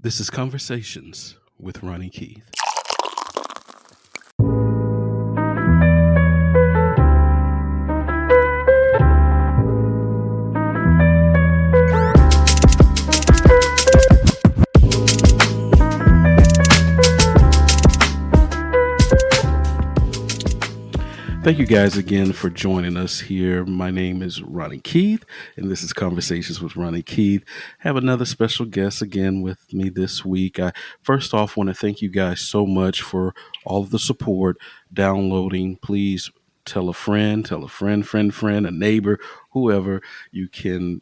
This is Conversations with Ronnie Keith. Thank you guys again for joining us here. My name is Ronnie Keith, and this is Conversations with Ronnie Keith. Have another special guest again with me this week. I first off want to thank you guys so much for all of the support, downloading. Please tell a friend, a neighbor, whoever you can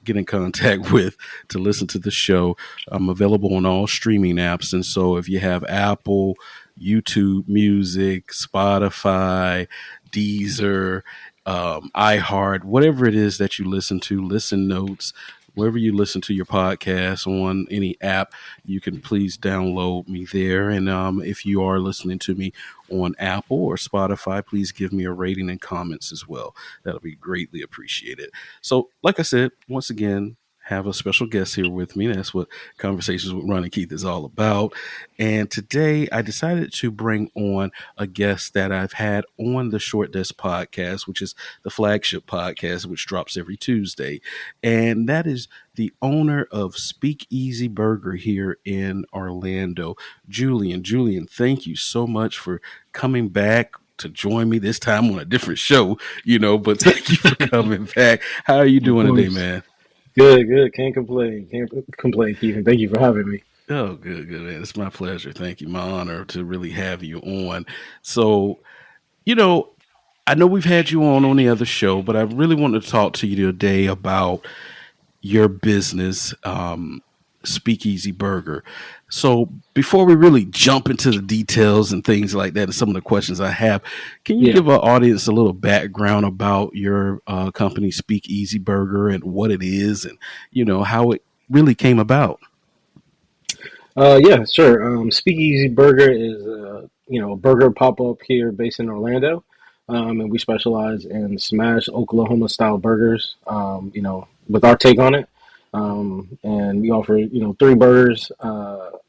get in contact with to listen to the show. I'm available on all streaming apps, and so if you have Apple, YouTube Music, Spotify, Deezer, iHeart, whatever it is that you listen to, Listen Notes, wherever you listen to your podcast on any app, you can please download me there. And if you are listening to me on Apple or Spotify, please give me a rating and comments as well. That'll be greatly appreciated. So, like I said, once again, have a special guest here with me. That's what Conversations with Ronnie Keith is all about. And today I decided to bring on a guest that I've had on the Short Desk podcast, which is the flagship podcast, which drops every Tuesday. And that is the owner of Speakeasyburger here in Orlando, Julian. Julian, thank you so much for coming back to join me this time on a different show, but thank you for coming back. How are you doing today, man? Good. Can't complain. Can't complain, Keith. And thank you for having me. Oh, good, man. It's my pleasure. Thank you. My honor to really have you on. So, you know, I know we've had you on the other show, but I really wanted to talk to you today about your business, Speakeasy Burger. So before we really jump into the details and things like that and some of the questions I have, can you give our audience a little background about your company, Speakeasy Burger, and what it is and, how it really came about? Yeah, sure. Speakeasy Burger is a burger pop up here based in Orlando, and we specialize in smash Oklahoma style burgers. With our take on it, and we offer three burgers: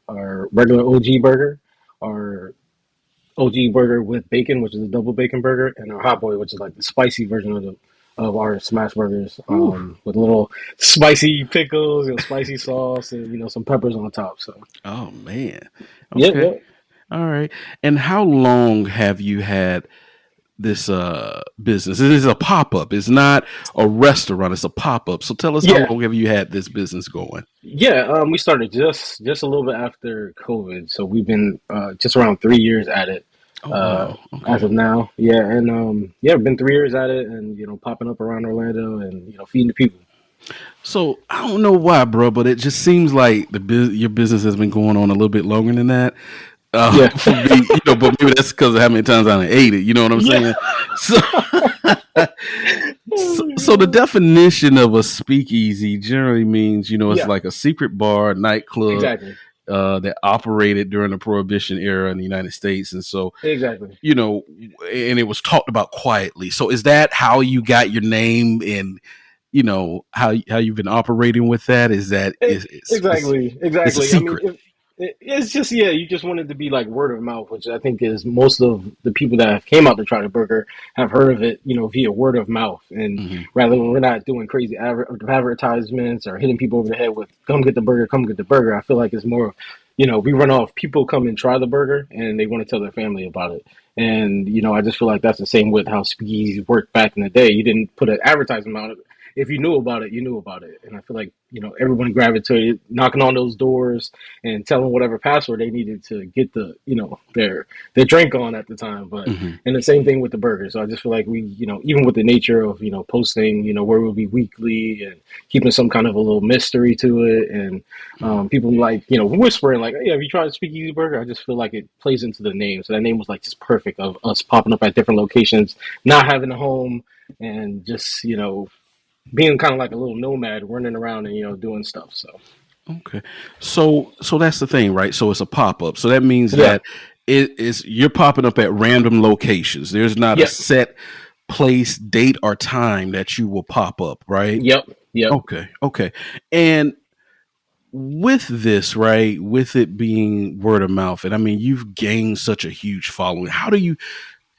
our regular OG burger, our OG burger with bacon, which is a double bacon burger, and our hot boy, which is like the spicy version of our smash burgers, with little spicy pickles, spicy sauce, and some peppers on top. So, Oh, man. yeah, Okay. yeah, All right. And how long have you had this business? It is a pop-up. It's not a restaurant. It's a pop-up. So tell us, how yeah, long have you had this business going? yeah. We started just a little bit after COVID, so we've been just around 3 years at it. Oh, Uh, wow. as Okay. of now, yeah, and yeah, we've been 3 years at it, and popping up around Orlando, and feeding the people. So I don't know why, bro, but it just seems like your business has been going on a little bit longer than that. Yeah, For me, but maybe that's because of how many times I ate it. You know what I'm yeah. saying? So, so, Oh my so the God. definition of a speakeasy generally means, it's Yeah, like a secret bar, nightclub exactly, that operated during the Prohibition era in the United States, and so exactly. you know, and it was talked about quietly. So is that how you got your name, and how you've been operating with that? Is that Exactly, it's a exactly. I mean, secret? it's just yeah, you just wanted to be like word of mouth, which I think is most of the people that have came out to try the burger have heard of it, via word of mouth, and Hmm. rather when we're not doing crazy advertisements or hitting people over the head with "come get the burger, come get the burger." I feel like it's more, we run off people come and try the burger and they want to tell their family about it. And I just feel like that's the same with how Speakeasy worked back in the day. You didn't put an advertisement on it. If you knew about it, you knew about it. And I feel like, everyone gravitated knocking on those doors and telling whatever password they needed to get their drink on at the time. But Hmm. and the same thing with the burger. So I just feel like we, even with the nature of, posting, where we'll be weekly and keeping some kind of a little mystery to it, and people like, whispering like, "Hey, have you tried Speakeasy Burger?" I just feel like it plays into the name. So that name was like just perfect of us popping up at different locations, not having a home, and just being kind of like a little nomad, running around and doing stuff. So Okay. So that's the thing, right? So it's a pop-up. So that means yeah, that it is you're popping up at random locations. There's not a yeah, set place, date, or time that you will pop up, right? yep, yep. Okay. Okay. And with this, right? With it being word of mouth, and I mean, you've gained such a huge following. How do you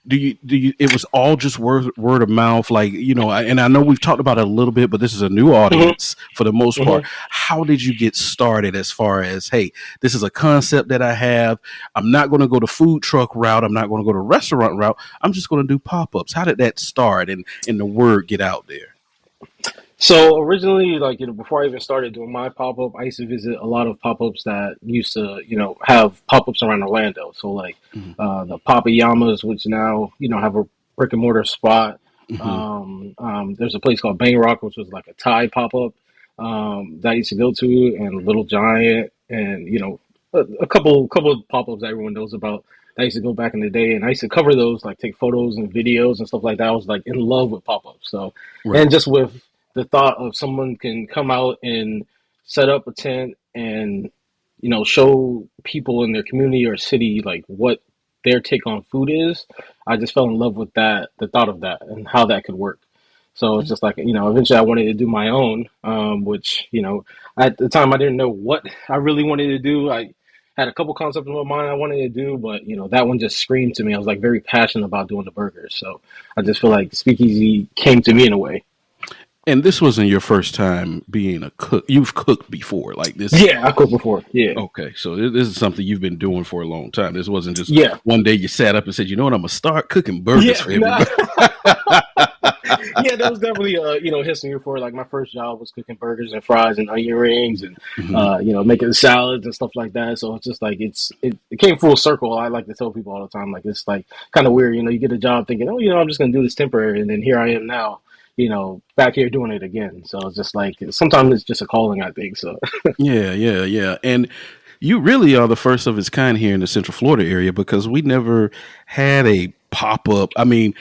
it was all just word of mouth, like, and I know we've talked about it a little bit, but this is a new Hmm. audience for the most part. Hmm. How did you get started, as far as, hey, this is a concept that I have, I'm not going to go the food truck route, I'm not going to go the restaurant route, I'm just going to do pop-ups? How did that start, and the word get out there? So originally, like, before I even started doing my pop up, I used to visit a lot of pop ups that used to, have pop ups around Orlando. So like Hmm. the Papa Yamas, which now have a brick and mortar spot. Hmm. There's a place called Bang Rock, which was like a Thai pop up that I used to go to, and Little Giant, and a couple of pop ups that everyone knows about. That I used to go back in the day, and I used to cover those, like take photos and videos and stuff like that. I was like in love with pop ups. So, Right. and just with the thought of someone can come out and set up a tent and show people in their community or city like what their take on food is. I just fell in love with that, the thought of that and how that could work. So it's just like, eventually I wanted to do my own, which, at the time I didn't know what I really wanted to do. I had a couple concepts in my mind I wanted to do, but that one just screamed to me. I was like very passionate about doing the burgers. So I just feel like Speakeasy came to me in a way. And this wasn't your first time being a cook. You've cooked before, like this. Yeah, I cooked before. Yeah. Okay, so this is something you've been doing for a long time. This wasn't just Yeah. one day you sat up and said, "You know what? I'm gonna start cooking burgers Yeah. for Nah. everybody." Yeah, that was definitely history for like my first job was cooking burgers and fries and onion rings and Hmm. making salads and stuff like that. So it's just like it came full circle. I like to tell people all the time, like, it's like kind of weird, you get a job thinking, oh, I'm just gonna do this temporary, and then here I am now, back here doing it again. So it's just like sometimes it's just a calling, I think. So Yeah, yeah, yeah. And you really are the first of its kind here in the Central Florida area, because we never had a pop up. I mean,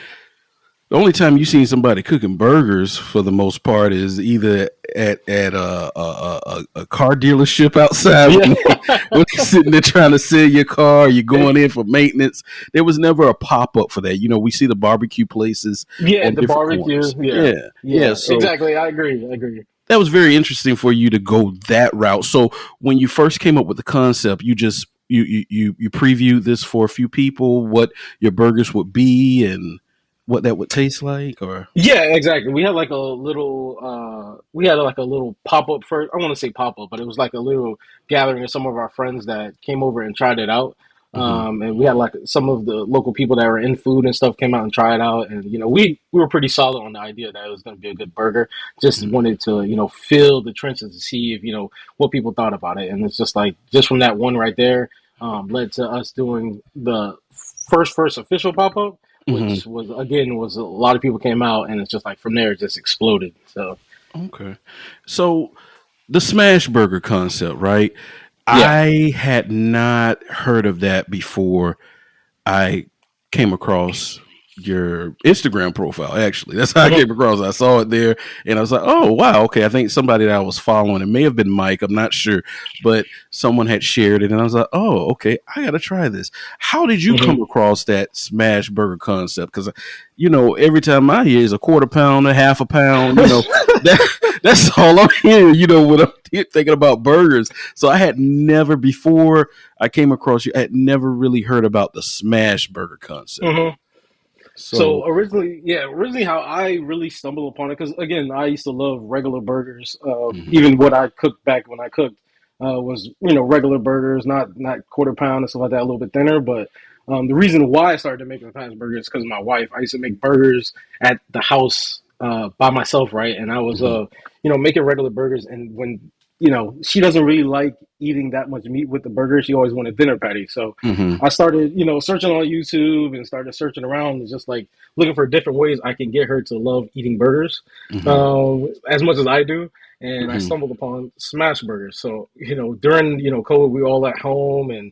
the only time you seen somebody cooking burgers for the most part is either at a car dealership outside yeah. when they're sitting there trying to sell your car, you're going in for maintenance. There was never a pop up for that. We see the barbecue places Yeah, on the different barbecue. corners. Yeah. Yeah, yeah. Yeah, So exactly. I agree. I agree. that was very interesting for you to go that route. So when you first came up with the concept, you just you previewed this for a few people, what your burgers would be and what that would taste like, or. Yeah, exactly. We had like a little pop up first. I want to say pop up, but it was like a little gathering of some of our friends that came over and tried it out. Hmm. And we had like some of the local people that were in food and stuff came out and tried it out. And, we were pretty solid on the idea that it was going to be a good burger. Just Hmm. wanted to, feel the trenches to see if, what people thought about it. And it's just like, just from that one right there, led to us doing the first official pop up, Hmm. which was again was a lot of people came out, and it's just like from there it just exploded. So Okay. So the smash burger concept, right? yeah. I had not heard of that before I came across your Instagram profile. Actually, that's how I Hmm. came across it. I saw it there, and I was like, "Oh, wow, okay." I think somebody that I was following, it may have been Mike. I'm not sure, but someone had shared it, and I was like, "Oh, okay, I got to try this." How did you Hmm. come across that smash burger concept? Because every time I hear is a quarter pound, a half a pound. That's all I'm hearing. When I'm thinking about burgers. So I had never before I came across you. I had never really heard about the smash burger concept. Hmm. So. So originally how I really stumbled upon it, because again I used to love regular burgers. Mhm. Even what I cooked back when I cooked was regular burgers, not quarter pound and stuff like that, a little bit thinner. But the reason why I started making the smash burgers is because of my wife. I used to make burgers at the house by myself, right? And I was Mhm. making regular burgers, and when she doesn't really like eating that much meat with the burger. She always wanted dinner patties. So Mhm. I started, searching on YouTube and started searching around and just like looking for different ways I can get her to love eating burgers Mhm. as much as I do. And I Mhm. stumbled upon smash burgers. So, during, COVID, we were all at home and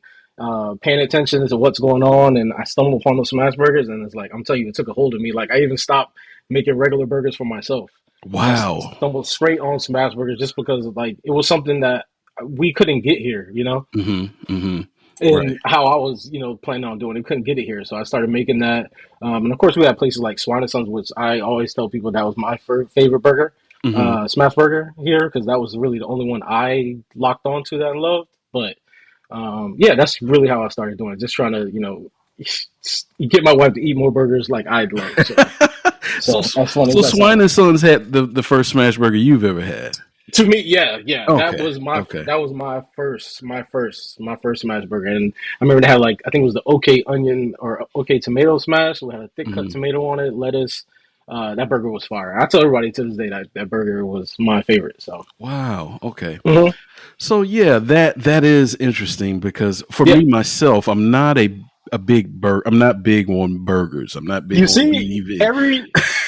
paying attention to what's going on. And I stumbled upon those smash burgers. And it's like, I'm telling you, it took a hold of me. Like, I even stopped making regular burgers for myself. And I Wow. stumbled straight on smash burgers just because, like, it was something that we couldn't get here. Mhm. Mhm. Right. And how I was, planning on doing it. Couldn't get it here, so I started making that. And of course, we had places like Swan and Sons, which I always tell people that was my favorite burger. Hmm. Smashburger here because that was really the only one I locked onto that I loved. But yeah, that's really how I started doing it. Just trying to, get my wife to eat more burgers like I'd love. So, so, so as funny so as that Swine sounds. and Sons had the first smash burger you've ever had. To me, yeah, yeah, Okay. Okay. that was my first smash burger, and I remember they had like I think it was the OK onion or OK tomato smash. We had a thick cut Hmm. tomato on it, lettuce. That burger was fire. I tell everybody to this day that that burger was my favorite. So, Wow. Okay. hmm So yeah, that is interesting because for yeah, me myself, I'm not big on burgers. I'm not big you on see, meat.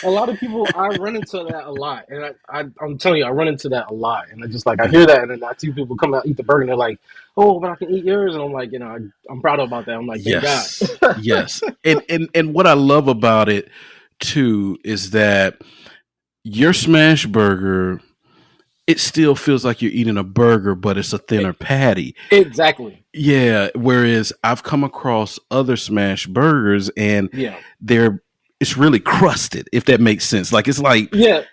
a lot of people I run into that a lot, and I'm telling you, I run into that a lot, and I just like I hear that, and then I see people come out eat the burger, and they're like, "Oh, but I can eat yours," and I'm like, I'm proud about that. I'm like, thank God. Yes. Yes. And what I love about it too is that your smash burger, it still feels like you're eating a burger, but it's a thinner patty. Exactly. Yeah. Whereas I've come across other smash burgers and Yeah. they're it's really crusted, if that makes sense. Like it's like Yeah.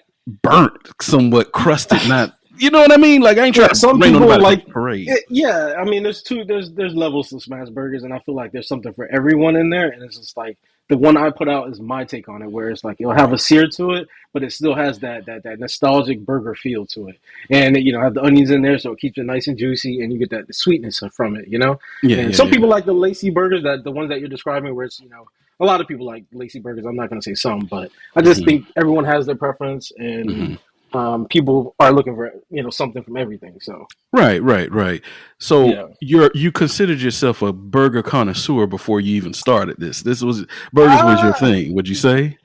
burnt, somewhat crusted, not you know what I mean? Like I ain't trying Yeah. to Some rain on people nobody for like parade. it, yeah. I mean, there's levels to smash burgers, and I feel like there's something for everyone in there. And it's just like the one I put out is my take on it, where it's like it'll have a sear to it, but it still has that nostalgic burger feel to it, and have the onions in there, so it keeps it nice and juicy, and you get that sweetness from it. Yeah, And yeah, some yeah. people like the lacy burgers, that the ones that you're describing, where it's a lot of people like lacy burgers. I'm not going to say some, but I just Hmm. think everyone has their preference, and Hmm. people are looking for something from everything. So Right, right, right. So yeah, you considered yourself a burger connoisseur before you even started this. This was burgers was your uh, thing, would you say?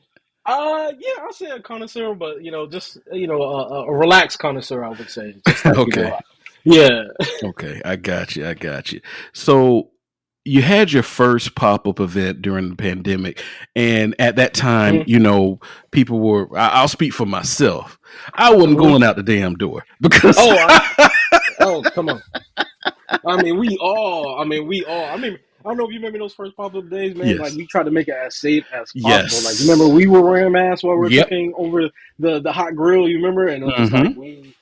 yeah, I'll say a connoisseur, but just a relaxed connoisseur, I would say, just like Okay. yeah, Okay, I got you. I got you. So you had your first pop-up event during the pandemic, and at that time, hmm people were. I'll speak for myself. I wasn't hmm going out the damn door because oh, come on. I don't know if you remember those first pop-up days, man. Like yes, we tried to make it as safe as possible. Like you remember yes, we were wearing masks while we were yep, cooking over the hot grill. You remember, and it was just like hmm we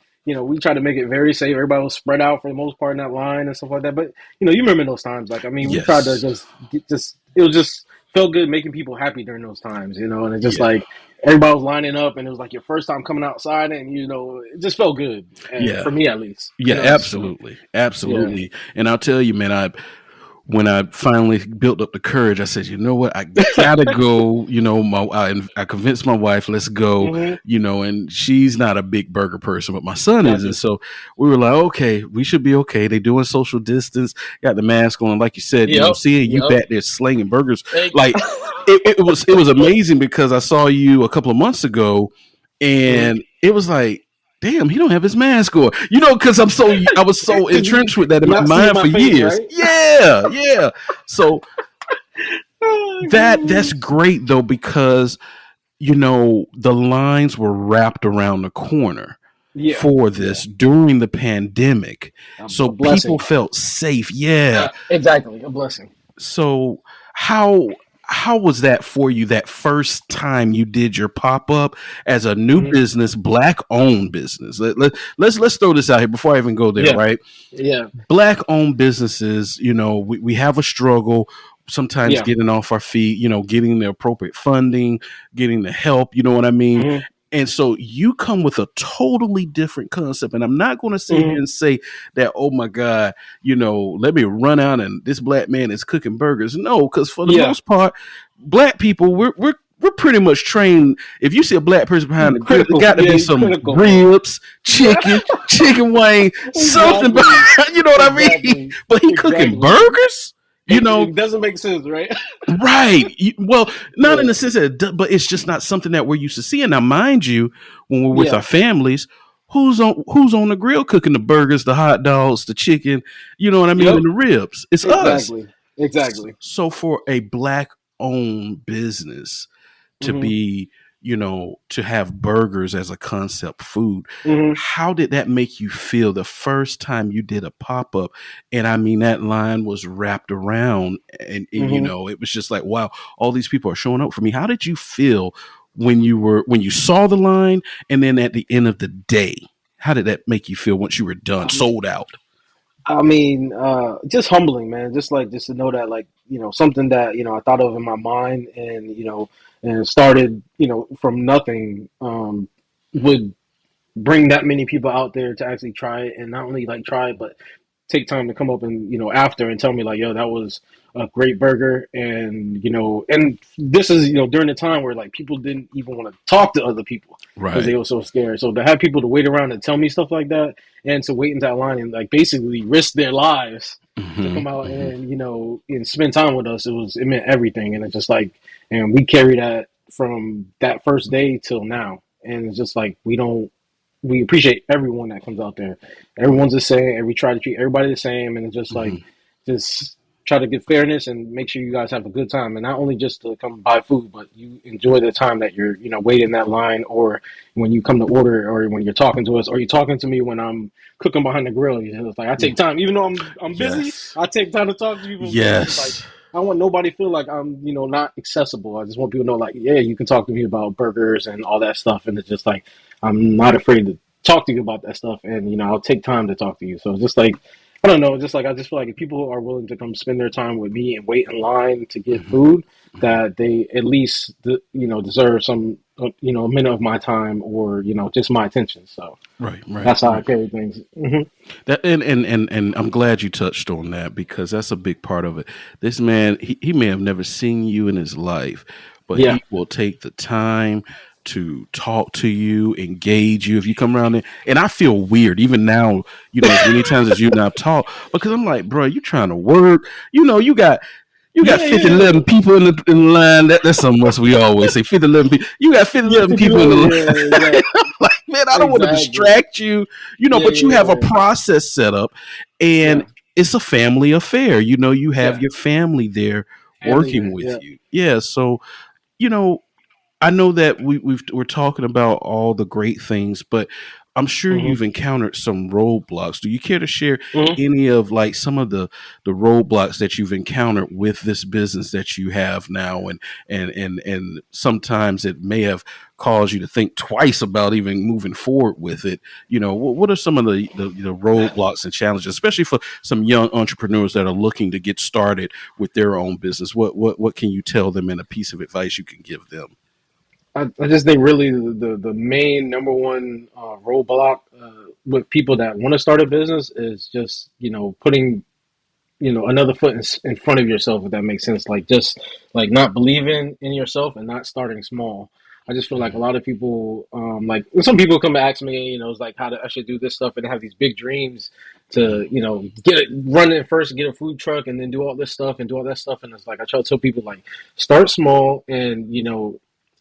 tried to make it very safe. Everybody was spread out for the most part in that line and stuff like that. But you remember those times. Like we tried to yes, just it was just felt good making people happy during those times. And it just yeah, like everybody was lining up, and it was like your first time coming outside, and it just felt good yeah, for me at least. yeah, So absolutely, yeah. absolutely. And I'll tell you, man, when I finally built up the courage, I said, you know what, I gotta go. I convinced my wife, let's go. hmm And she's not a big burger person, but my son is, and Gotcha. so we were like, okay, we should be okay. They doing social distance, got the mask on, like you said. Yep. Seeing you Yep. back there slinging burgers, Hey. like it was amazing because I saw you a couple of months ago, Mhm. and it was like, damn, he don't have his mask on. Because I was so Cause you entrenched with that in my not seeing mind my for face, years. right? Yeah, yeah. So Oh that's gosh. great though because the lines were wrapped around the corner Yeah. for Yeah. this during the pandemic, A so people blessing. felt safe. Yeah. Exactly. A blessing. So how was that for you that first time you did your pop-up as a new hmm business, black owned business? Let's throw this out here before I even go there, Yeah. right? Yeah. Black owned businesses, we have a struggle sometimes Yeah. getting off our feet, getting the appropriate funding, getting the help, you know what I mean? hmm And so you come with a totally different concept. And I'm not going to sit here hmm and say that, oh my God, let me run out and this black man is cooking burgers. No, because for the Yeah. most part, black people, we're pretty much trained. If you see a black person behind the grill, it Critical. got to Yeah. be He's some critical. ribs, Yeah. chicken wing, something. Exactly. You know what I mean? Exactly. But he cooking Exactly. burgers. You know, It doesn't make sense, right? right. Well, not in Yeah. the sense that, but it's just not something that we're used to seeing. Now, mind you, when we're with our Yeah. families, who's on the grill cooking the burgers, the hot dogs, the chicken, you know what I mean, Yep. and the ribs? It's us. Exactly. Exactly. So for a black owned business to hmm be, to have burgers as a concept food, hmm how did that make you feel the first time you did a pop up? And I mean, that line was wrapped around, and hmm it was just like, wow, all these people are showing up for me. How did you feel when you saw the line, and then at the end of the day, how did that make you feel once you were done, Um, sold out? just humbling, man. Just to know that, like, something that I thought of in my mind, and and started, from nothing, would bring that many people out there to actually try it, and not only like try it, but take time to come up and after and tell me like, yo, that was a great burger. And and this is during the time where like people didn't even want to talk to other people because Right. they were so scared. So to have people to wait around and tell me stuff like that, and to wait in that line and like basically risk their lives to Hmm. come out Hmm. and and spend time with us, it meant everything. And it's just like, and we carry that from that first day till now. And it's just like, we appreciate everyone that comes out there. Everyone's the same, and we try to treat everybody the same. And it's just like, Hmm. just try to get fairness and make sure you guys have a good time, and not only just to come buy food, but you enjoy the time that you're waiting in that line, or when you come to order, or when you're talking to us, or you're talking to me when I'm cooking behind the grill. It's like I take time, even though I'm busy. Yes. I take time to talk to people because it's just like, Yes. I don't want nobody to feel like I'm, not accessible. I just want people to know, like, yeah, you can talk to me about burgers and all that stuff. And it's just like, I'm not afraid to talk to you about that stuff. And, I'll take time to talk to you. So it's just like, I don't know, just like, I just feel like if people are willing to come spend their time with me and wait in line to get Hmm. food, Hmm. that they at least, deserve some, a minute of my time, or, just my attention. So Right. Right. that's how I Right. carry things. That and I'm glad you touched on that because that's a big part of it. This man, he may have never seen you in his life, but Yeah. he will take the time to talk to you, engage you if you come around there. And I feel weird even now, as many times as you and I've talked, because I'm like, bro, you trying to work. You got Yeah, 50, yeah, 11 yeah. people in the line. That's something else we always say. 50, 11 people. You got 50, Yeah, 11 50 people in the level. line. Yeah, exactly. Like, man, I don't want to Exactly. distract you, Yeah, but you yeah, have a yeah. process set up and Yeah. it's a family affair. You have Yeah. your family there Family working there. with Yeah. you. Yeah. So, you know, I know that we're talking about all the great things, but I'm sure Hmm. you've encountered some roadblocks. Do you care to share Hmm. any of like some of the roadblocks that you've encountered with this business that you have now, and sometimes it may have caused you to think twice about even moving forward with it. What are some of the roadblocks and challenges, especially for some young entrepreneurs that are looking to get started with their own business? What can you tell them and a piece of advice you can give them? I just think really the main number one roadblock with people that want to start a business is just putting another foot in front of yourself, if that makes sense. Like, just like not believing in yourself and not starting small. I just feel like a lot of people, like some people come and ask me, it's like how to I should do this stuff, and they have these big dreams to, get it running first, get a food truck, and then do all this stuff and do all that stuff. And it's like I try to tell people, like, start small, and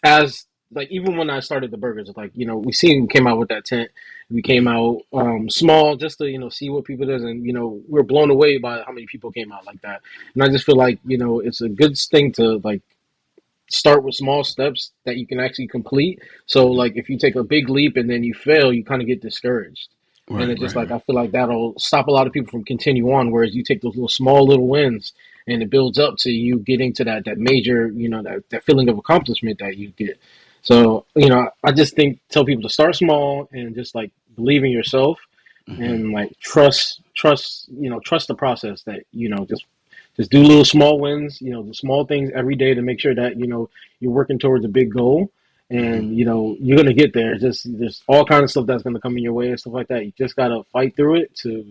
as like, even when I started the burgers, it's like, we came out with that tent. We came out small just to see what people does, and we're blown away by how many people came out like that. And I just feel like it's a good thing to like start with small steps that you can actually complete. So Mhm. like if you take a big leap and then you fail, you kind of get discouraged. And Right, it's just right, like, right. I feel like that'll stop a lot of people from continue on. Whereas you take those little wins, and it builds up to you getting to that major, that feeling of accomplishment that you get. So, I just think tell people to start small and just like believe in yourself, Hmm. and like trust the process, that just do little small wins, the small things every day to make sure that you're working towards a big goal, Hmm. and you're gonna get there. Just there's all kinds of stuff that's gonna come in your way and stuff like that. You just gotta fight through it to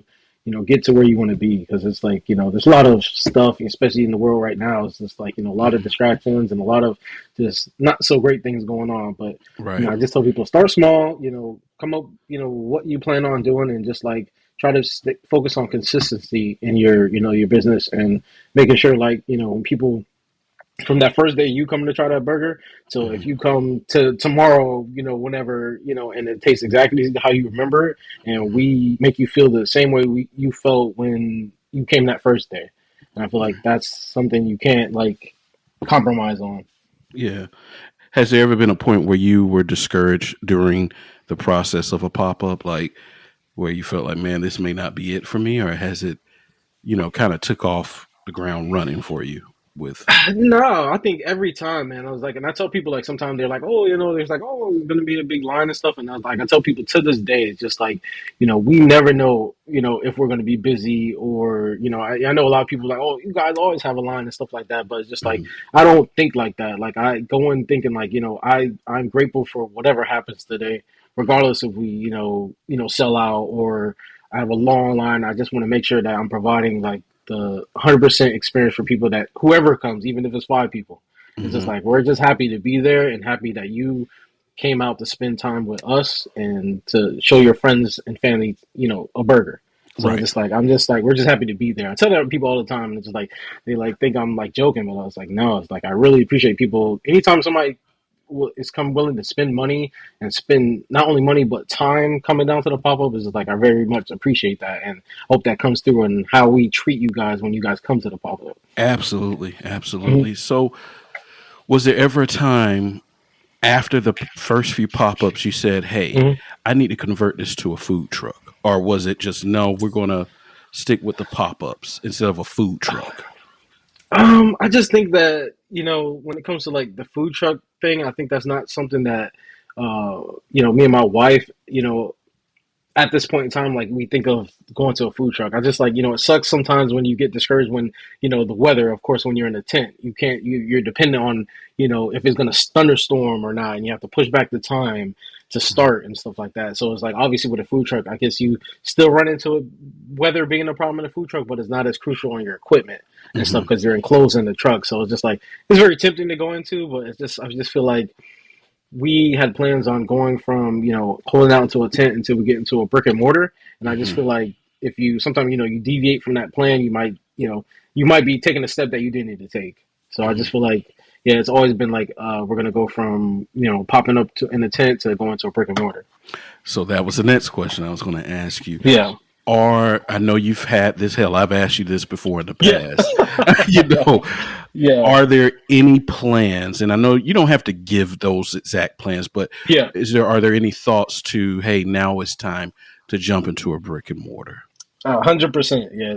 get to where you want to be, because it's like there's a lot of stuff, especially in the world right now. It's just like a lot of Hmm. distractions and a lot of just not so great things going on. But Right. I just tell people, start small. Come up, what you plan on doing, and just like try to focus on consistency in your your business, and making sure, like, when people from that first day you come to try that burger, so if Hmm. you come to tomorrow, whenever, and it tastes exactly how you remember it, and Hmm. we make you feel the same way you felt when you came that first day. And I feel like that's something you can't like compromise on. Yeah. Has there ever been a point where you were discouraged during the process of a pop up, like where you felt like, man, this may not be it for me, or has it, kind of took off the ground running for you? with? No, I think every time, man, I was like, and I tell people like sometimes they're like, oh, there's like, oh, there's gonna be a big line and stuff, and I was like, I tell people to this day, it's just like, we never know, if we're gonna be busy or, I know a lot of people like, oh, you guys always have a line and stuff like that, but it's just like Mhm. I don't think like that. Like I go in thinking like, I'm grateful for whatever happens today, regardless if we, sell out or I have a long line. I just want to make sure that I'm providing like the 100% experience for people that whoever comes, even if it's 5 people. It's just Mhm. like we're just happy to be there and happy that you came out to spend time with us and to show your friends and family, a burger. So Right. just like I'm just like we're just happy to be there. I tell that to people all the time, and it's just like they like think I'm like joking, but I was like, no, it's like I really appreciate people. Anytime somebody is come willing to spend money and spend not only money but time coming down to the pop up is like I very much appreciate that and hope that comes through in how we treat you guys when you guys come to the pop up. Absolutely. Hmm. Absolutely. So, was there ever a time after the first few pop ups you said, hey, Hmm. I need to convert this to a food truck? Or was it just, no, we're going to stick with the pop ups instead of a food truck? I just think that when it comes to like the food truck thing, I think that's not something that me and my wife, at this point in time, like we think of going to a food truck. I just like, it sucks sometimes when you get discouraged when, the weather, of course, when you're in a tent, you can't, you're dependent on, if it's going to thunderstorm or not, and you have to push back the time to Mhm. start and stuff like that. So it's like, obviously with a food truck, I guess you still run into it, weather being a problem in a food truck, but it's not as crucial on your equipment and stuff Mhm. because you're enclosed in the truck. So it's just like, it's very tempting to go into, but I just feel like, we had plans on going from pulling out into a tent until we get into a brick and mortar, and I just Mhm. feel like if you sometimes you deviate from that plan, you might be taking a step that you didn't need to take. So I just Mhm. feel like yeah, it's always been like we're gonna go from popping up in a tent to going to a brick and mortar. So that was the next question I was going to ask you. Yeah, Or I know you've had this. Hell, I've asked you this before in the yeah, past. you know, yeah, are there any plans? And I know you don't have to give those exact plans, but yeah. are there any thoughts to, hey, now it's time to jump into a brick and mortar? 100%. Yeah,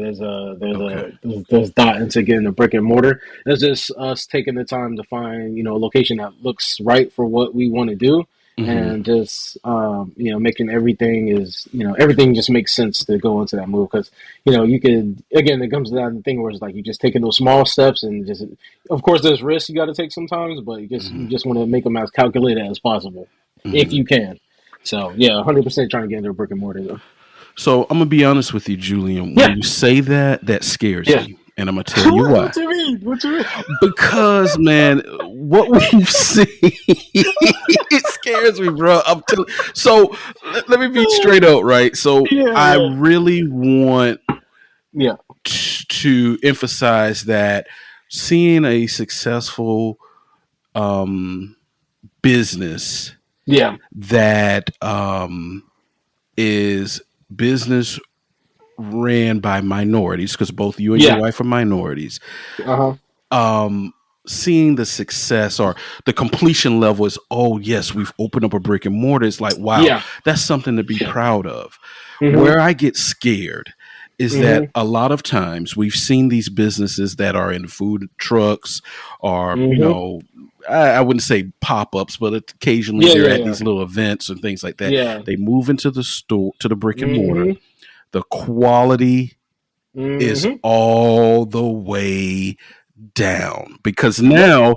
Okay. there's dot into getting a brick and mortar. It's just us taking the time to find a location that looks right for what we want to do, Hmm. and just making everything everything just makes sense to go into that move because you could again it comes to that thing where it's like you just taking those small steps and just of course there's risks you got to take sometimes, but you Hmm. just want to make them as calculated as possible if Hmm. you can. So yeah, 100% trying to get into a brick and mortar though. So I'm gonna be honest with you, Julian. When Yeah, you say that, that scares yeah. me, and I'm gonna tell you why. What you mean? What you mean? Because man, what we've seen, it scares me, bro. So let me be straight up, right? So Yeah, I yeah, really want yeah, to emphasize that seeing a successful um, business yeah, that is business ran by minorities, because both you and your yeah. wife are minorities, Uh huh. um seeing the success or the completion level is, oh yes, we've opened up a brick and mortar. It's like, wow, Yeah, that's something to be yeah. proud of. Mhm, Where I get scared is that mhm, a lot of times we've seen these businesses that are in food trucks or mhm. I wouldn't say pop-ups, but occasionally Yeah, they're yeah, at yeah, these little events and things like that. yeah. They move into the store, to the brick and mortar. Mhm, The quality is mhm. all the way down, because Yep. now,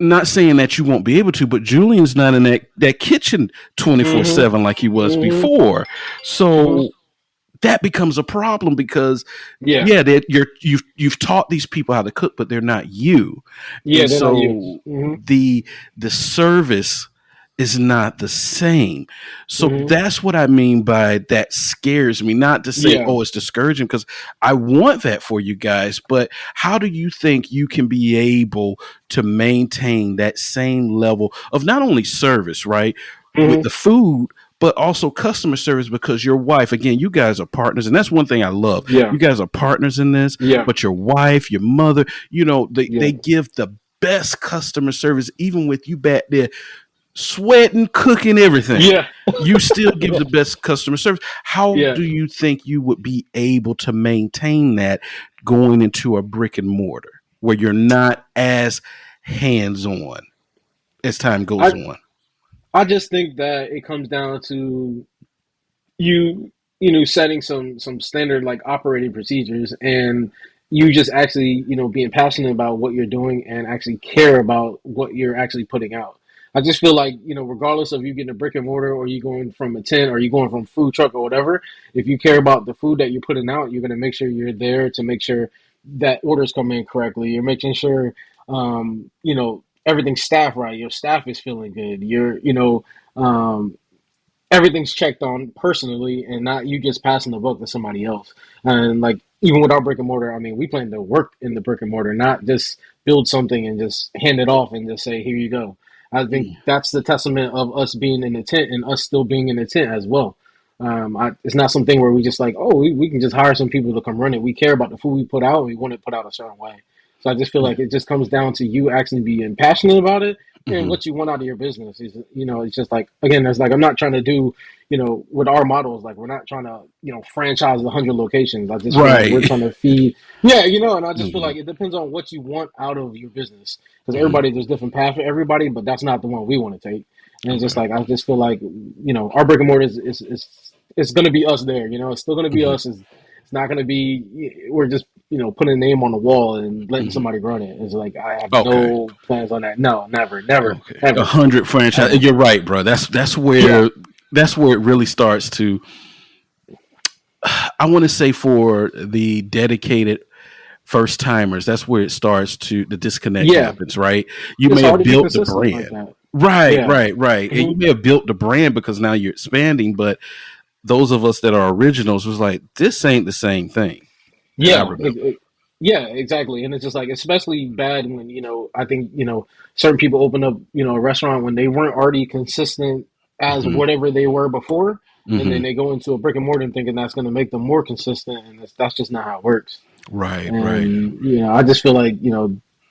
not saying that you won't be able to, but Julian's not in that kitchen Mhm, 24/7 like he was mhm, before. mhm. So that becomes a problem because Yeah, yeah, that you've taught these people how to cook, but they're not you. yeah. And They're not you. so Mhm, the service is not the same. So mhm. that's what I mean by that scares me. Not to say, Yeah. oh, it's discouraging, because I want that for you guys, but how do you think you can be able to maintain that same level of not only service, right, with Mhm. the food, but also customer service? Because your wife, again, you guys are partners, and that's one thing I love. Yeah. You guys are partners in this, Yeah. but your wife, your mother, Yeah. they give the best customer service, even with you back there sweating, cooking, everything. Yeah. You still give Yeah. the best customer service. How Yeah. do you think you would be able to maintain that going into a brick and mortar? where you're not as hands on as time goes I on? I just think that it comes down to you setting some standard like operating procedures, and you just actually being passionate about what you're doing and actually care about what you're actually putting out. I just feel like regardless of you getting a brick and mortar or you going from a tent or you going from food truck or whatever, if you care about the food that you're putting out, you're going to make sure you're there to make sure that orders come in correctly. You're making sure everything's staffed right, your staff is feeling good, um, everything's checked on personally and not you just passing the buck to somebody else. And like even with our brick and mortar, I mean, we plan to work in the brick and mortar, not just build something and just hand it off and just say, here you go. I think Mm, that's the testament of us being in the tent and us still being in the tent as well. It's not something where we just like, oh, we can just hire some people to come run it. We care about the food we put out and we want it put out a certain way. So I just feel yeah. like it just comes down to you actually being passionate about it and Hmm. what you want out of your business. Is it's just like again, it's like I'm not trying to do with our models, like we're not trying to franchise 100 locations. I just feel like we're Right. trying to feed, yeah, and I just feel Hmm. like it depends on what you want out of your business because Hmm. there's different paths for everybody, but that's not the one we want to take. And it's just Okay. like I just feel like our brick and mortar is it's going to be us there. It's still going to be Hmm. us. It's not going to be we're just putting a name on the wall and letting Hmm. somebody run it. It's like I have Okay. no plans on that. No, never, never, Okay. a ever, hundred franchise. ever. You're right, bro. That's Yeah, where it really starts to. I want to say for the dedicated first timers, that's where it starts to the disconnect yeah. happens, right? You It's may hard have to be built the consistent like brand. that. Right, Yeah. right, right. And Hmm. you may have built the brand because now you're expanding, but those of us that are originals was like, this ain't the same thing that I Yeah. remember. Yeah, exactly. And it's just like, especially bad when, I think, certain people open up, a restaurant when they weren't already consistent as Hmm. whatever they were before. And then Hmm. they go into a brick and mortar and thinking that's going to make them more consistent. And that's just not how it works. Right, right. And, I just feel like,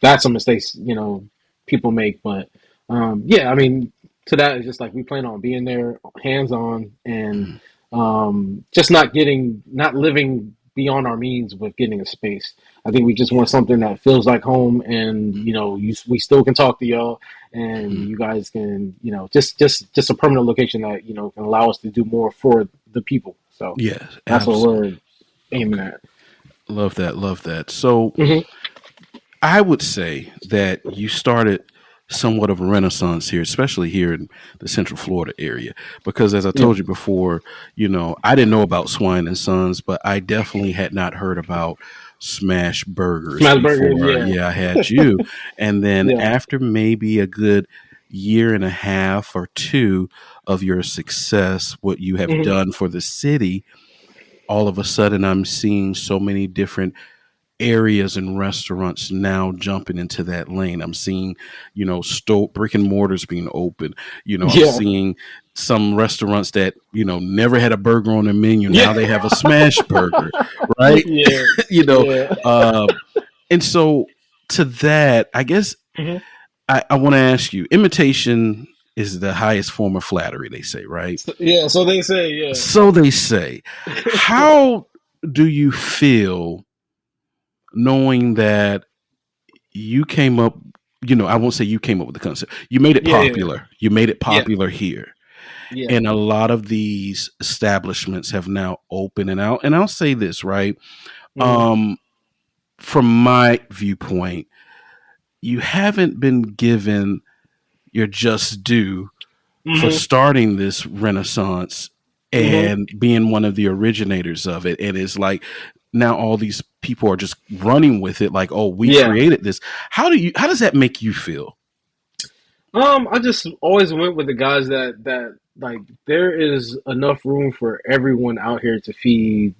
that's a mistake, people make. But yeah, I mean, to that, it's just like we plan on being there hands on and Mhm. just not living beyond our means with getting a space. I think we just Yeah. want something that feels like home, and we still can talk to y'all, and Mhm. you guys can, just a permanent location that can allow us to do more for the people. So Yes, that's what absolutely. we're aiming Okay. at. Love that. Love that. So Hmm. I would say that you started somewhat of a renaissance here, especially here in the Central Florida area. Because as I Yeah. told you before, I didn't know about Swine and Sons, but I definitely had not heard about Smash Burgers Smash burgers. before. Yeah. Yeah, I had you. And then Yeah. after maybe a good year and a half or two of your success, what you have Hmm. done for the city, all of a sudden I'm seeing so many different areas and restaurants now jumping into that lane. I'm seeing, brick and mortars being open. I'm Yeah. seeing some restaurants that, never had a burger on their menu. Yeah. Now they have a smash burger, right? Yeah. you know, Yeah. uh, and so to that, I guess Hmm. I want to ask you, imitation is the highest form of flattery, they say, right? So, yeah. So they say, yeah. So they say. How do you feel knowing that you came up, I won't say you came up with the concept. You made it Yeah. Yeah. popular. You made it Yeah. popular here. Yeah. And a lot of these establishments have now opened and out. And I'll say this, right? Hmm. Um, from my viewpoint, you haven't been given your just due for Hmm. starting this renaissance Hmm. and being one of the originators of it. And it's like now all these people are just running with it like, oh, we Yeah. created this. How does that make you feel? I just always went with the guys that like there is enough room for everyone out here to feed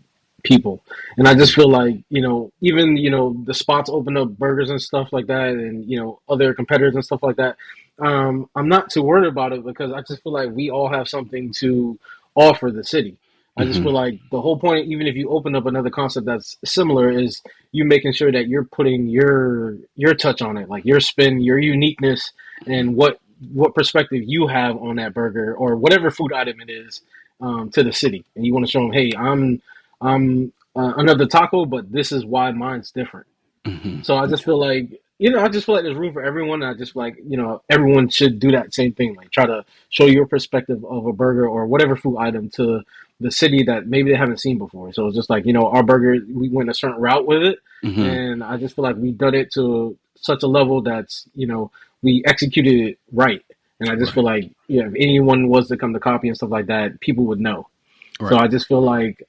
people, and I just feel like even the spots open up burgers and stuff like that, and other competitors and stuff like that. I'm not too worried about it because I just feel like we all have something to offer the city. I just feel Hmm. like the whole point, even if you open up another concept that's similar, is you making sure that you're putting your touch on it, like your spin, your uniqueness, and what perspective you have on that burger or whatever food item it is to the city, and you want to show them, hey, I'm another taco, but this is why mine's different. Hmm. So I just feel like, I just feel like there's room for everyone. And I just feel like, everyone should do that same thing. Like try to show your perspective of a burger or whatever food item to the city that maybe they haven't seen before. So it's just like, our burger, we went a certain route with it. Hmm. And I just feel like we done it to such a level that's, we executed it right. And I just Right. feel like, yeah, if anyone was to come to copy and stuff like that, people would know. So Right. I just feel like,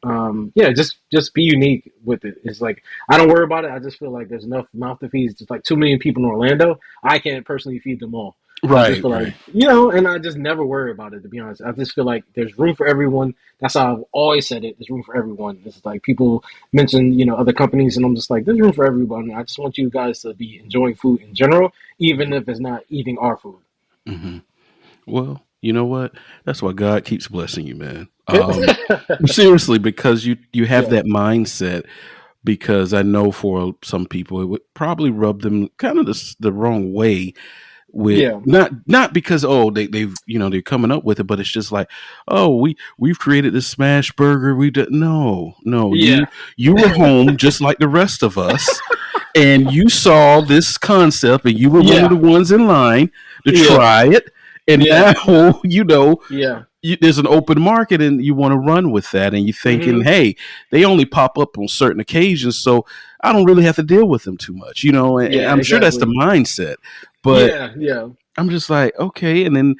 yeah, just be unique with it. It's like I don't worry about it. I just feel like there's enough mouth to feed. It's just like 2 million people in Orlando. I can't personally feed them all. So I just Right. feel like, Right. and I just never worry about it. To be honest, I just feel like there's room for everyone. That's how I've always said it. There's room for everyone. It's like people mention, other companies, and I'm just like, there's room for everyone. I just want you guys to be enjoying food in general, even if it's not eating our food. Hmm. Well, you know what? That's why God keeps blessing you, man. Seriously, because you have Yeah, that mindset. Because I know for some people it would probably rub them kind of the wrong way with yeah, not because they've they're coming up with it, but it's just like, oh, we've created this smash burger. We did no, yeah, you were home just like the rest of us, and you saw this concept, and you were one of the yeah, ones in line to yeah, try it, and yeah, now yeah. there's an open market and you want to run with that, and you're thinking, Hmm. hey, they only pop up on certain occasions, so I don't really have to deal with them too much, and Yeah, I'm sure that's the exactly. mindset. But Yeah, yeah, I'm just like, okay. And then,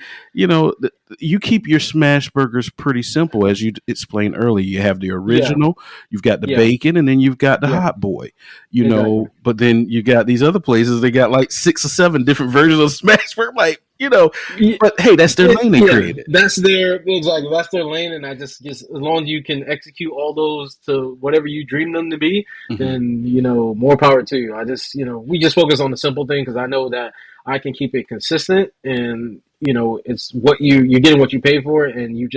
you keep your smash burgers pretty simple, as you explained earlier. You have the yeah, original, you've got the yeah, bacon, and then you've got the yeah, hot boy, exactly. but then you got these other places, they got like 6 or 7 different versions of smash burger. Like, Yeah, but hey, that's their lane they yeah, created. that's their exactly. That's their lane, and I just as long as you can execute all those to whatever you dream them to be, Hmm. then more power to you. I just we just focus on the simple thing because I know that I can keep it consistent, and it's what you're getting what you pay for, and you're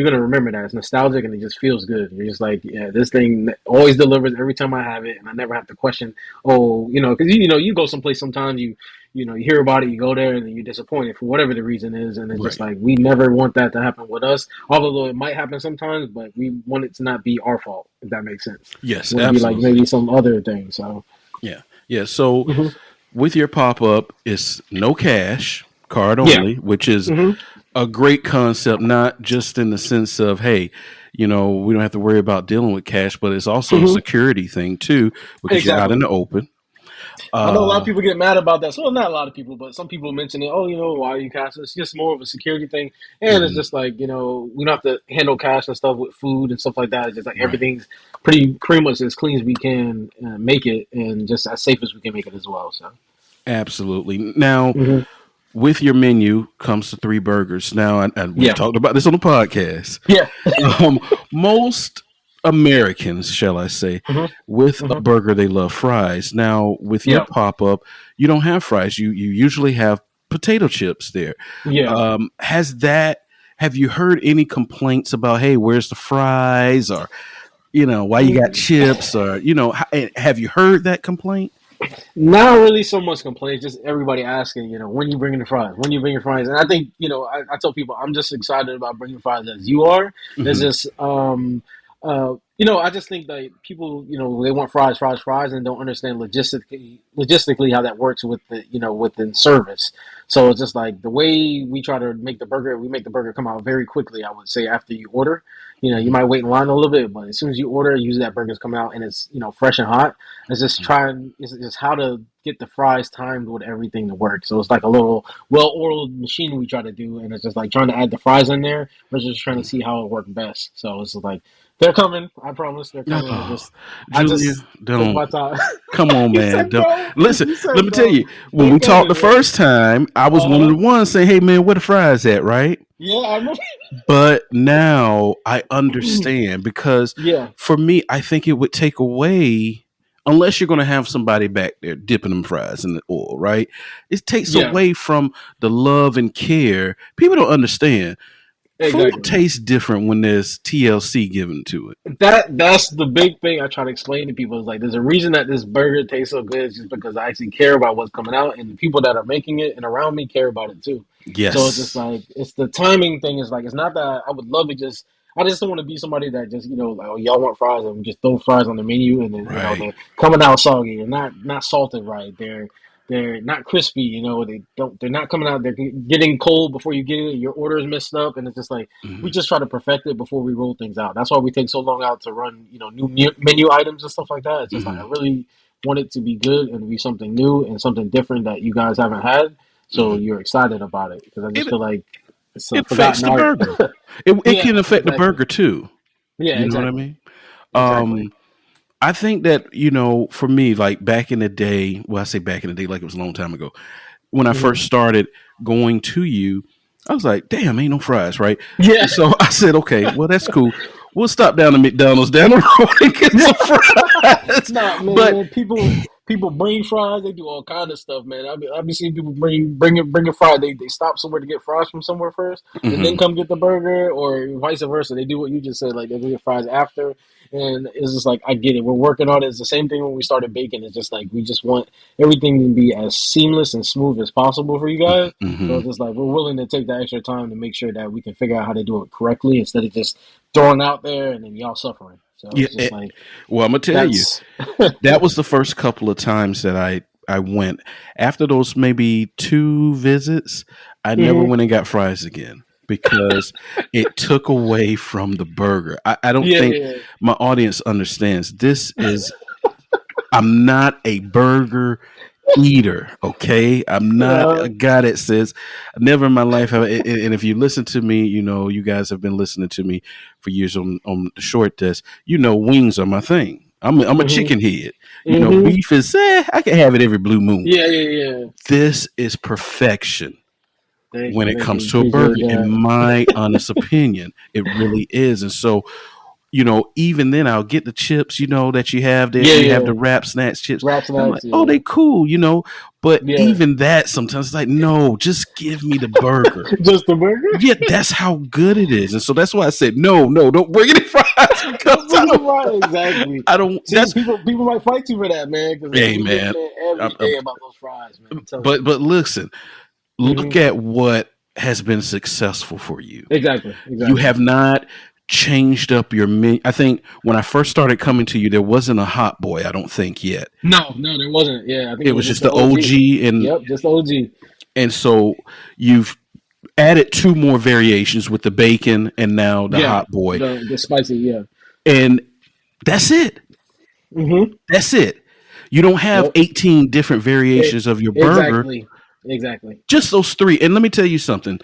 gonna remember that it's nostalgic and it just feels good. You're just like, yeah, this thing always delivers every time I have it, and I never have to question. Oh, because you go someplace sometimes you hear about it, you go there, and then you're disappointed for whatever the reason is, and it's just Right. like we never want that to happen with us. Although it might happen sometimes, but we want it to not be our fault, if that makes sense. Yes, We want to be like absolutely. maybe some other thing. So, Yeah. Yeah. So hmm with your pop up, it's no cash, card yeah, only, which is hmm a great concept, not just in the sense of, hey, we don't have to worry about dealing with cash, but it's also a hmm security thing too, because you're out in exactly. the open. I know a lot of Uh, people get mad about that. So well, not a lot of people, but some people mention it. Oh, why are you cash? It's just more of a security thing, and it's mhm, just like we don't have to handle cash and stuff with food and stuff like that. It's just like right. everything's pretty much as clean as we can make it, and just as safe as we can make it as well. So. Absolutely. Now, Hmm. with your menu comes the 3 burgers. Now, and we've Yeah. talked about this on the podcast. Yeah. Um, most Americans, shall I say, Hmm. with a Hmm. burger, they love fries. Now, with your Yeah. pop up, you don't have fries. You usually have potato chips there. Yeah. Has that? Have you heard any complaints about, hey, where's the fries, or why you got chips, or have you heard that complaint? Not really so much complaints, just everybody asking, when you bringing the fries, when you bring your fries, and I think, I tell people I'm just excited about bringing fries as you are. It's Hmm. just, I just think that people, they want fries, fries, fries, and don't understand logistically how that works with within service. So it's just like the way we try to make the burger, we make the burger come out very quickly. I would say after you order, you Hmm. might wait in line a little bit, but as soon as you order, usually that burger's come out and it's fresh and hot. It's just how to get the fries timed with everything to work. So it's like a little well-oiled machine we try to do, and it's just like trying to add the fries in there. We're just trying to see how it works best. So it's just like they're coming. I promise they're coming. Oh, I Julia, just take don't. my time. Come on, He man. said Don't no. listen. He Let said me tell no. you. When They're we talked the coming, man. first time, I was one of Uh the huh. ones saying, "Hey, man, where the fries at?" Right? Yeah, I remember. But now I understand, because Yeah, for me, I think it would take away, unless you're going to have somebody back there dipping them fries in the oil, right? It takes yeah, away from the love and care. People don't understand. Food exactly. tastes different when there's TLC given to it. That's the big thing I try to explain to people is like there's a reason that this burger tastes so good. It's just because I actually care about what's coming out, and the people that are making it and around me care about it too. So it's just Yes. like it's the timing thing. Is like it's not that I would love to just. I just don't want to be somebody that just like, oh, y'all want fries and we just throw fries on the menu and then Right. they're coming out soggy. They're not salted right. They're not crispy. They're not coming out. They're getting cold before you get it. Your order is messed up, and it's just like we Mhm. just try to perfect it before we roll things out. That's why we take so long out to run new menu items and stuff like that. It's just like I Mhm. really want it to be good and to be something new and something different that you guys haven't had. So Mhm. you're excited about it because I just It feel like it's a it affects forgotten the art. burger. It Yeah, can affect the exactly. burger too. Yeah, You know what I exactly. mean? Exactly. Um, I think that, for me, like back in the day, well, I say back in the day, like it was a long time ago, when I Hmm. first started going to you, I was like, damn, ain't no fries, right? Yeah. So I said, okay, well, that's cool. We'll stop down to McDonald's down the road and get some fries. Nah, But man. People bring fries. They do all kind of stuff, man. I be seeing people bringing fries. They stop somewhere to get fries from somewhere first, and then mhm. come get the burger, or vice versa. They do what you just said. Like they go get fries after, and it's just like I get it. We're working on it. It's the same thing when we started baking. It's just like we just want everything to be as seamless and smooth as possible for you guys. So Mhm. it's just like we're willing to take that extra time to make sure that we can figure out how to do it correctly instead of just throwing out there and then y'all suffering. So Yeah. it's just like Well, I'm gonna tell you, that's that was the first couple of times that I went. After those maybe 2 visits, I never Mhm. went and got fries again because it took away from the burger. I don't Yeah, think yeah, my audience understands. I'm not a burger eater. Okay, I'm yeah. not a guy that says never in my life have. And if you listen to me, you guys have been listening to me for years on the short desk. Wings are my thing. I'm a Mhm. chicken head. Mhm. Beef is I can have it every blue moon. Yeah, yeah, yeah. This is perfection Thank when you, it thank you. comes to a Appreciate burger, in that. my honest opinion. It really is. And so, even then I'll get the chips, that you have there. Yeah, You have the yeah. wrap snacks chips. Rap And I'm snacks. like, oh, Yeah, they cool. But yeah. even that sometimes it's like, no, just give me the burger. Just the burger. Yeah, that's how good it is. And so that's why I said, no, no, don't bring any fries because Don't bring it right. Exactly. I don't, See, that's, people might fight you for that, man, because hey, we get man. that I'm, every I'm, day about those fries, man. I'm telling but, you. but listen, look Hmm. at what has been successful for you. Exactly. You Exactly. have not changed up your menu. I think when I first started coming to you, there wasn't a hot boy. I don't think yet. No, no, there wasn't. Yeah, I think It it was was just just the the OG. OG, and Yep, just the OG. so you've added two more variations with the bacon and now the Yeah, hot boy, the spicy. Yeah. and that's it. Hmm. That's it. You don't have Yep. 18 different variations of your burger. Exactly. Exactly. Just those three. And let me tell you something.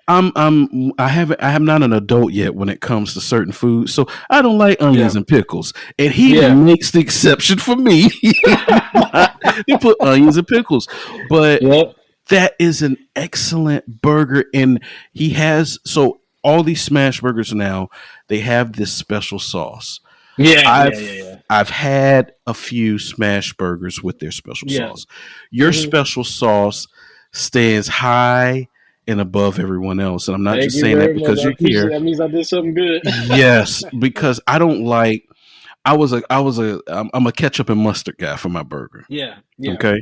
I am not an adult yet when it comes to certain foods, so I don't like Yeah. onions and pickles. And he Yeah. makes the exception for me. He put onions and pickles, but Yep. that is an excellent burger, and he has so all these smash burgers now they have this special sauce. Yeah. Yeah. Yeah. I've Yeah. I've had a few smash burgers with their special Yeah. sauce. Your Hmm. special sauce stands high and above everyone else, and I'm not Thank just you saying that very much. because I you're appreciate here. that. Means I did something good. Yes, because I don't like. I'm a ketchup and mustard guy for my burger. Yeah. Yeah. Okay,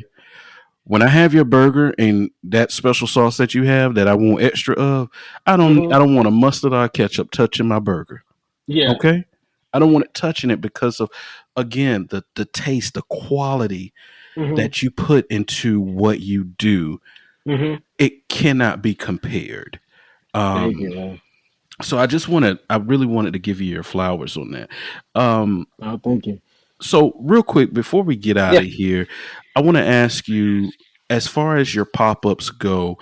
when I have your burger and that special sauce that you have that I want extra of, I don't Hmm. I don't want a mustard or ketchup touching my burger. Yeah. Okay, I don't want it touching it because of again the taste, the quality Hmm. that you put into what you do. Hmm. It cannot be compared. Thank Um, you, man. so I really wanted to give you your flowers on that. Oh, thank you. So real quick before we get out Yeah. of here, I want to ask you, as far as your pop-ups go,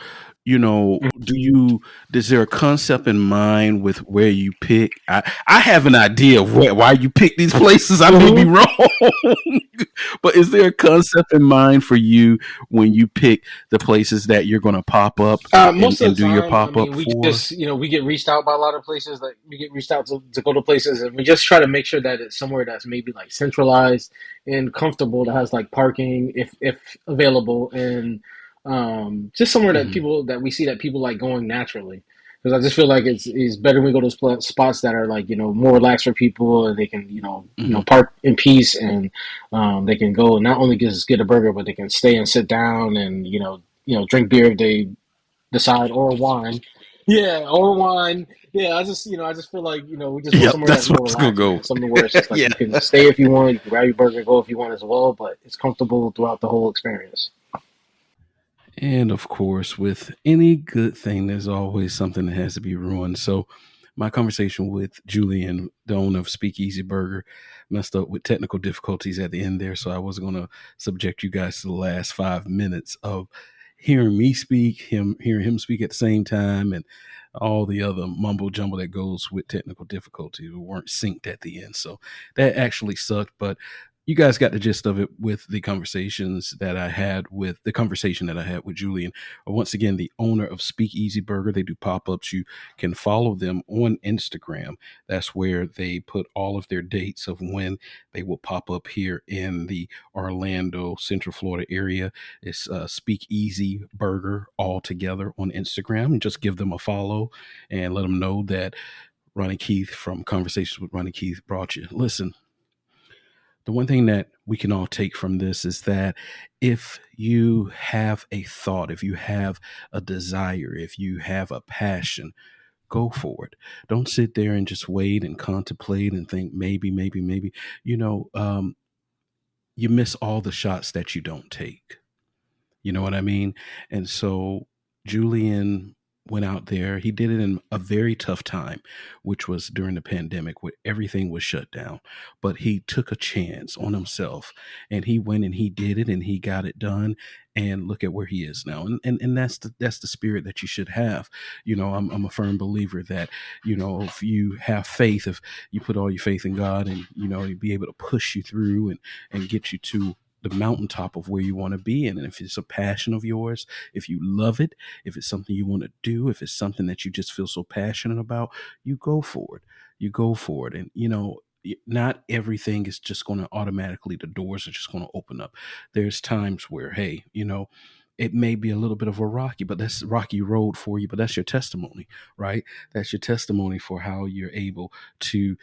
do you is there a concept in mind with where you pick? I have an idea of why you pick these places. I may be Hmm. wrong, but is there a concept in mind for you when you pick the places that you're going to pop up Most and of the do your time, I pop mean, up we for? just, we get reached out by a lot of places. Like we get reached out to go to places, and we just try to make sure that it's somewhere that's maybe like centralized and comfortable, that has like parking if available, and just somewhere that Hmm. people that we see that people like going naturally. Because I just feel like it's better when we go to spots that are like more relaxed for people, and they can Hmm. park in peace, and they can go not only just get a burger, but they can stay and sit down and drink beer if they decide, or wine. Yeah, or wine. Yeah, I just feel like we just want Yep, somewhere that's that's where more I was gonna relaxing, go. like something where it's just like Yeah. you can stay if you want, you can grab your burger, go if you want as well, but it's comfortable throughout the whole experience. And of course, with any good thing, there's always something that has to be ruined. So, my conversation with Julian, the owner of Speakeasy Burger, messed up with technical difficulties at the end there. So, I wasn't going to subject you guys to the last 5 minutes of hearing me speak, hearing him speak at the same time, and all the other mumbo jumbo that goes with technical difficulties. We weren't synced at the end. So, that actually sucked. But you guys got the gist of it with the conversation that I had with Julian. Once again, the owner of Speakeasy Burger. They do pop-ups. You can follow them on Instagram. That's where they put all of their dates of when they will pop up here in the Orlando, Central Florida area. It's Speakeasy Burger all together on Instagram. Just give them a follow and let them know that Ronnie Keith from Conversations with Ronnie Keith brought you. Listen, the one thing that we can all take from this is that if you have a thought, if you have a desire, if you have a passion, go for it. Don't sit there and just wait and contemplate and think maybe, maybe, maybe. You know, you miss all the shots that you don't take. You know what I mean? And so Julian went out there. He did it in a very tough time, which was during the pandemic where everything was shut down. But he took a chance on himself and he went and he did it and he got it done. And look at where he is now. And that's the spirit that you should have. I'm a firm believer that, if you have faith, if you put all your faith in God and, he'll be able to push you through and get you to the mountaintop of where you want to be in. And if it's a passion of yours, if you love it, if it's something you want to do, if it's something that you just feel so passionate about, you go for it. You go for it. And, not everything is just going to automatically, the doors are just going to open up. There's times where, hey, it may be a little bit of a but that's rocky road for you, but that's your testimony, right? That's your testimony for how you're able to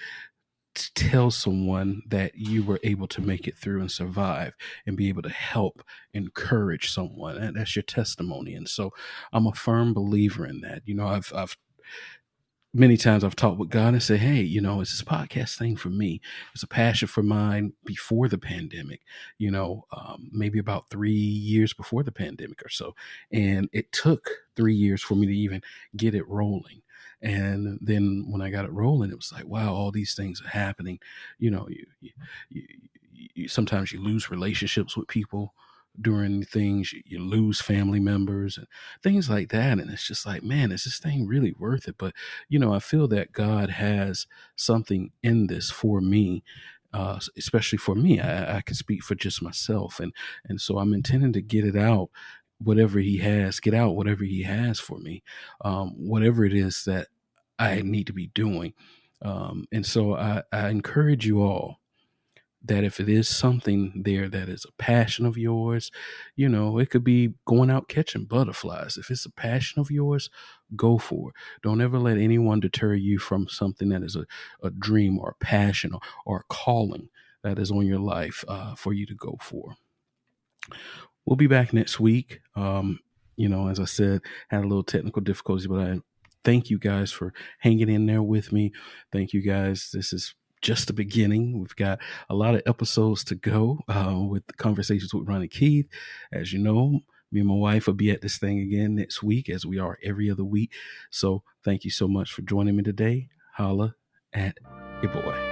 tell someone that you were able to make it through and survive and be able to help encourage someone, and that's your testimony. And so I'm a firm believer in that. I've many times I've talked with God and said, hey, it's this podcast thing for me. It's a passion for mine before the pandemic, maybe about 3 years before the pandemic or so. And it took 3 years for me to even get it rolling. And then when I got it rolling, it was like, wow, all these things are happening. You, sometimes you lose relationships with people during things, you lose family members and things like that, and it's just like, man, is this thing really worth it? But I feel that God has something in this for me, especially for me. I can speak for just myself, and so I'm intending to get out whatever he has for me, whatever it is that I need to be doing. And so I encourage you all that if it is something there that is a passion of yours, it could be going out catching butterflies. If it's a passion of yours, go for it. Don't ever let anyone deter you from something that is a dream or a passion or a calling that is on your life, for you to go for. We'll be back next week. As I said, had a little technical difficulties, but I thank you guys for hanging in there with me. Thank you guys. This is just the beginning. We've got a lot of episodes to go, with the Conversations with Ronnie Keith. As you know, me and my wife will be at this thing again next week, as we are every other week. So thank you so much for joining me today. Holla at your boy.